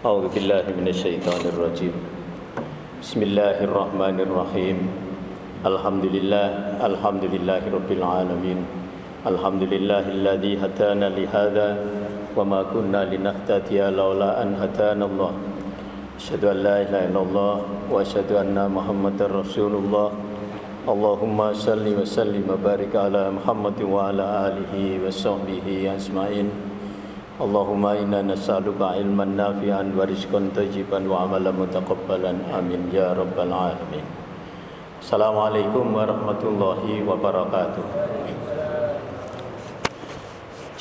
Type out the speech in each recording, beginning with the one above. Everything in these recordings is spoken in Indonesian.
A'udzu billahi minasyaitonir rajim. Bismillahirrahmanirrahim. Alhamdulillahirabbil alamin. Alhamdulillahilladzi hadana li hadza wa ma kunna linahtadiya laula an hadana Allah. Asyhadu an la ilaha illallah wa asyhadu anna Muhammadar Rasulullah. Allahumma salli wa sallim wa barik ala Muhammad wa ala alihi wa sahbihi ajma'in. Allahumma inna nas'aluka ilman nafi'an wa rizqan tayyiban wa amalan mutaqabbalan amin ya rabbal alamin. Assalamualaikum warahmatullahi wabarakatuh.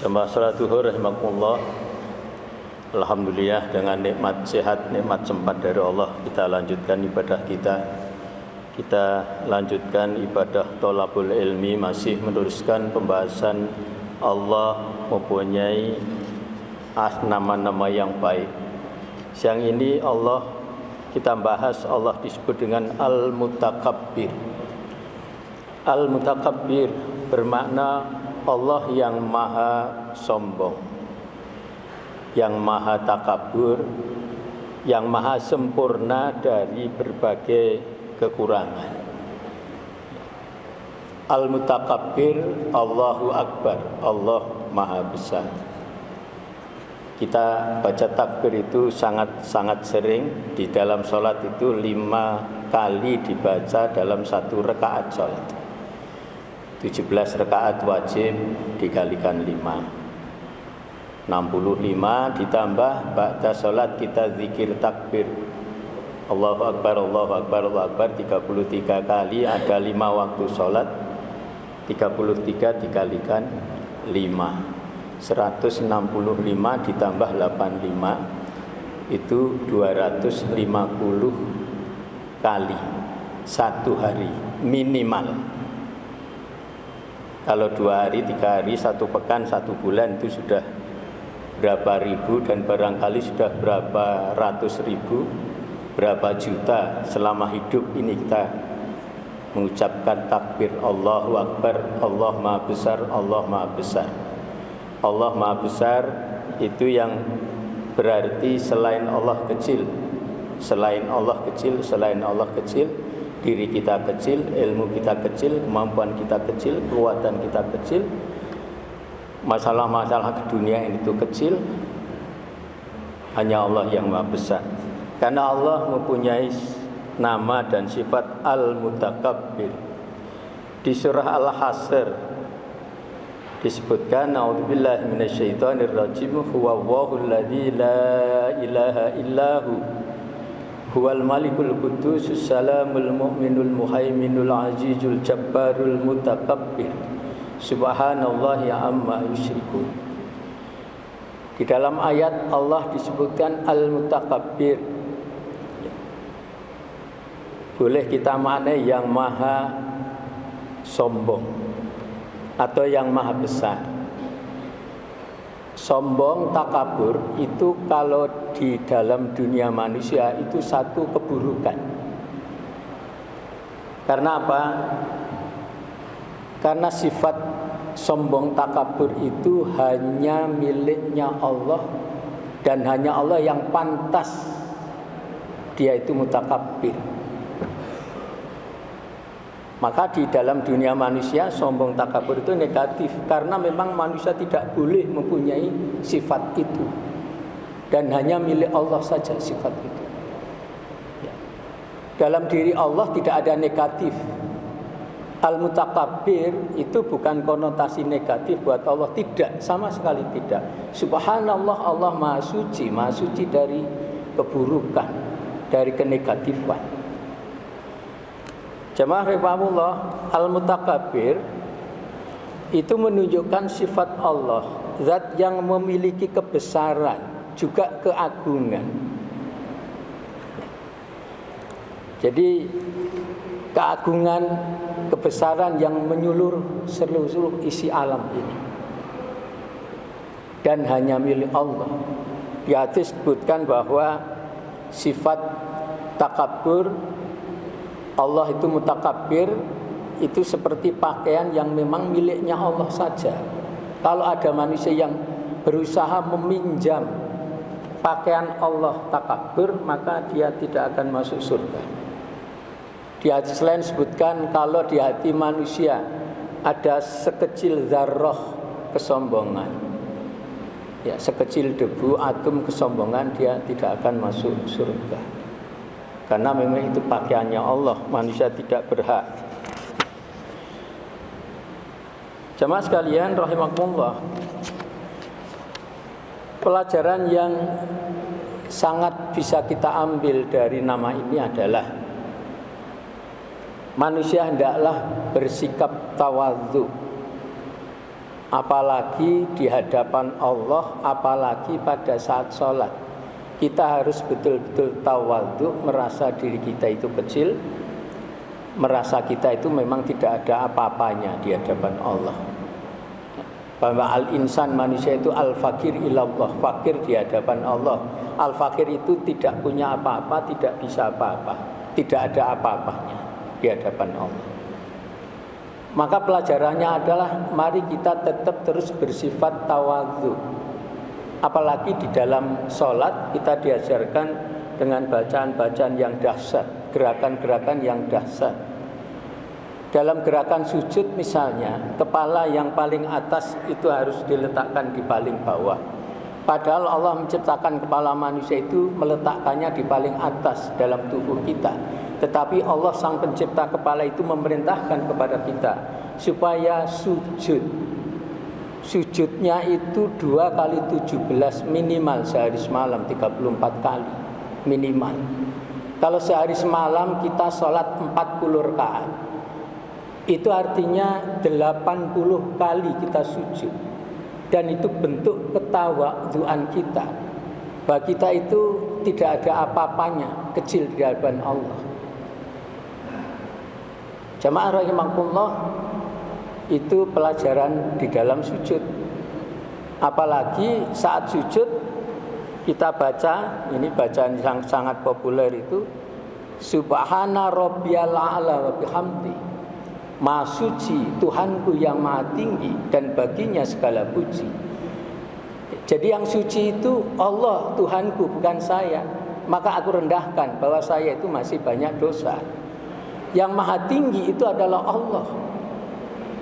Jamaah salat zuhur rahimakumullah. Alhamdulillah dengan nikmat sehat, nikmat sempat dari Allah kita lanjutkan ibadah kita. Kita lanjutkan ibadah thalabul ilmi, masih meneruskan pembahasan Allah mempunyai nama-nama yang baik. Siang ini Allah kita bahas, Allah disebut dengan Al-Mutakabbir. Al-Mutakabbir bermakna Allah yang maha sombong, yang maha takabur, yang maha sempurna dari berbagai kekurangan. Al-Mutakabbir, Allahu Akbar, Allah maha besar. Kita baca takbir itu sangat sering. Di dalam sholat itu 5 kali dibaca dalam satu rakaat sholat. 17 rakaat wajib dikalikan 5, 65 ditambah ba'da sholat kita zikir takbir Allahu Akbar, Allahu Akbar, Allahu Akbar 33 kali. Ada 5 waktu sholat, 33 dikalikan 5, 165 ditambah 85 itu 250 kali satu hari minimal. Kalau 2 hari, 3 hari, 1 pekan, 1 bulan itu sudah berapa ribu, dan barangkali sudah berapa ratus ribu, berapa juta selama hidup ini kita mengucapkan takbir Allahu Akbar, Allah maha besar, Allah maha besar. Allah maha besar itu yang berarti selain Allah kecil, selain Allah kecil, selain Allah kecil, diri kita kecil, ilmu kita kecil, kemampuan kita kecil, kekuatan kita kecil, masalah-masalah keduniaan itu kecil. Hanya Allah yang maha besar. Karena Allah mempunyai nama dan sifat Al-Mutakabbir. Di surah Al-Hasr disebutkan, a'udzubillahi minasyaitonirrajim, huwallahul ladzi la ilaha illahu huwal malikul quddus salamul mu'minul muhaiminul azizul jabbarul mutakabbir subhanallahi amma yusyrikun. Di dalam ayat Allah disebutkan Al-Mutakabbir. Boleh kita maknai yang maha sombong atau yang maha besar. Sombong, takabur itu kalau di dalam dunia manusia itu satu keburukan. Karena apa? Karena sifat sombong, takabur itu hanya miliknya Allah, dan hanya Allah yang pantas dia itu mutakabbir. Maka di dalam dunia manusia sombong, takabur itu negatif, karena memang manusia tidak boleh mempunyai sifat itu, dan hanya milik Allah saja sifat itu. Dalam diri Allah tidak ada negatif. Al-Mutakabbir itu bukan konotasi negatif buat Allah, tidak, sama sekali tidak. Subhanallah, Allah maha suci dari keburukan, dari kenegatifan. Jamaah rahimahullah, Al-Mutakabbir itu menunjukkan sifat Allah, zat yang memiliki kebesaran, juga keagungan. Jadi keagungan, kebesaran yang menyeluruh seluruh isi alam ini, dan hanya milik Allah. Di hadis disebutkan bahwa sifat takabur, Allah itu mutakabbir, itu seperti pakaian yang memang miliknya Allah saja. Kalau ada manusia yang berusaha meminjam pakaian Allah takabur, maka dia tidak akan masuk surga. Di hadis lain sebutkan kalau di hati manusia ada sekecil zarrah kesombongan, ya, sekecil debu atom kesombongan, dia tidak akan masuk surga. Karena memang itu pakaiannya Allah, manusia tidak berhak. Jamaah sekalian rahimakumullah, pelajaran yang sangat bisa kita ambil dari nama ini adalah manusia hendaklah bersikap tawadhu, apalagi di hadapan Allah, apalagi pada saat sholat. Kita harus betul-betul tawadhu, merasa diri kita itu kecil, merasa kita itu memang tidak ada apa-apanya di hadapan Allah. Bahwa al-insan, manusia itu al-fakir ilallah, fakir di hadapan Allah. Al-fakir itu tidak punya apa-apa, tidak bisa apa-apa, tidak ada apa-apanya di hadapan Allah. Maka pelajarannya adalah mari kita tetap terus bersifat tawadhu. Apalagi di dalam sholat kita diajarkan dengan bacaan-bacaan yang dahsyat, gerakan-gerakan yang dahsyat. Dalam gerakan sujud misalnya, kepala yang paling atas itu harus diletakkan di paling bawah. Padahal Allah menciptakan kepala manusia itu meletakkannya di paling atas dalam tubuh kita. Tetapi Allah sang pencipta kepala itu memerintahkan kepada kita supaya sujud. Sujudnya itu 2 kali 17 minimal sehari semalam, 34 kali minimal. Kalau sehari semalam kita sholat 40 rakaat, itu artinya 80 kali kita sujud. Dan itu bentuk ketawadhuan kita, bahwa kita itu tidak ada apa-apanya, kecil di hadapan Allah. Jamaah rahimakumullah, itu pelajaran di dalam sujud. Apalagi saat sujud kita baca, ini bacaan yang sangat populer itu, Subhana rabbiyal a'la wa bihamdi. Maha suci Tuhanku yang maha tinggi dan baginya segala puji. Jadi yang suci itu Allah, Tuhanku, bukan saya. Maka aku rendahkan bahwa saya itu masih banyak dosa. Yang maha tinggi itu adalah Allah.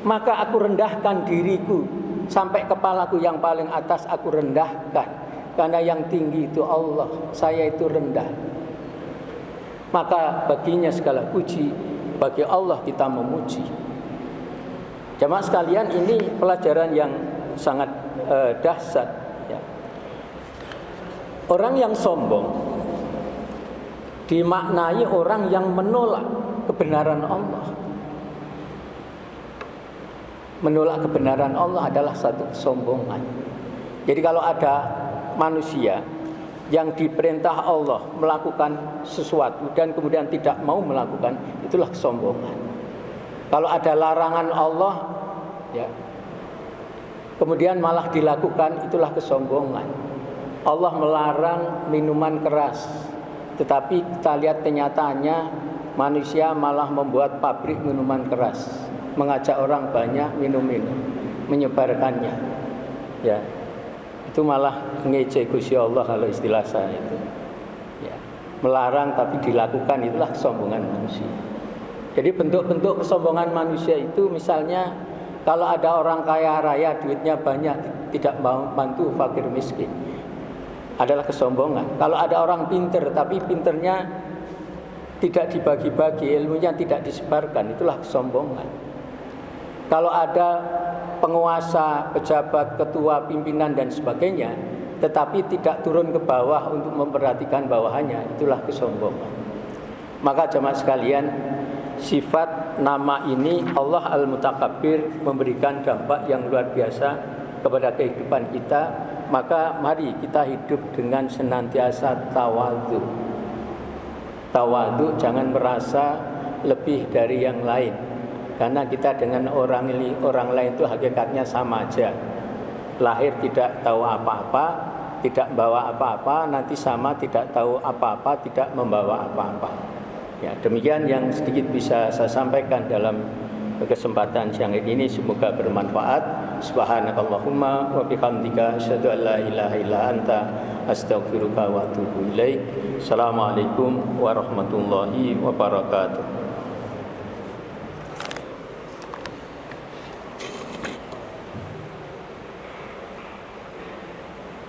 Maka aku rendahkan diriku sampai kepalaku yang paling atas aku rendahkan. Karena yang tinggi itu Allah, saya itu rendah. Maka baginya segala puji, bagi Allah kita memuji. Jamaah sekalian, ini pelajaran yang sangat dahsyat, ya. Orang yang sombong dimaknai orang yang menolak kebenaran Allah. Menolak kebenaran Allah adalah satu kesombongan. Jadi kalau ada manusia yang diperintah Allah melakukan sesuatu dan kemudian tidak mau melakukan, itulah kesombongan. Kalau ada larangan Allah, ya, kemudian malah dilakukan, itulah kesombongan. Allah melarang minuman keras, tetapi kita lihat kenyataannya manusia malah membuat pabrik minuman keras, mengajak orang banyak minum-minum, menyebarkannya, ya. Itu malah ngejek Gusti Allah kalau istilah saya itu, ya. Melarang tapi dilakukan, itulah kesombongan manusia. Jadi bentuk-bentuk kesombongan manusia itu misalnya kalau ada orang kaya raya, duitnya banyak, tidak mau bantu fakir miskin, adalah kesombongan. Kalau ada orang pinter tapi pinternya tidak dibagi-bagi, ilmunya tidak disebarkan, itulah kesombongan. Kalau ada penguasa, pejabat, ketua, pimpinan dan sebagainya, tetapi tidak turun ke bawah untuk memperhatikan bawahannya, itulah kesombongan. Maka jemaah sekalian, sifat nama ini Allah Al-Mutakabbir memberikan dampak yang luar biasa kepada kehidupan kita. Maka mari kita hidup dengan senantiasa tawadhu. Tawadhu, jangan merasa lebih dari yang lain. Karena kita dengan orang lain itu hakikatnya sama aja. Lahir tidak tahu apa-apa, tidak membawa apa-apa, nanti sama tidak tahu apa-apa, tidak membawa apa-apa. Ya, demikian yang sedikit bisa saya sampaikan dalam kesempatan siang ini semoga bermanfaat. Subhanakallahumma wa bihamdika asyhadu an la ilaha illa anta astaghfiruka wa atubu ilaik. Assalamualaikum warahmatullahi wabarakatuh.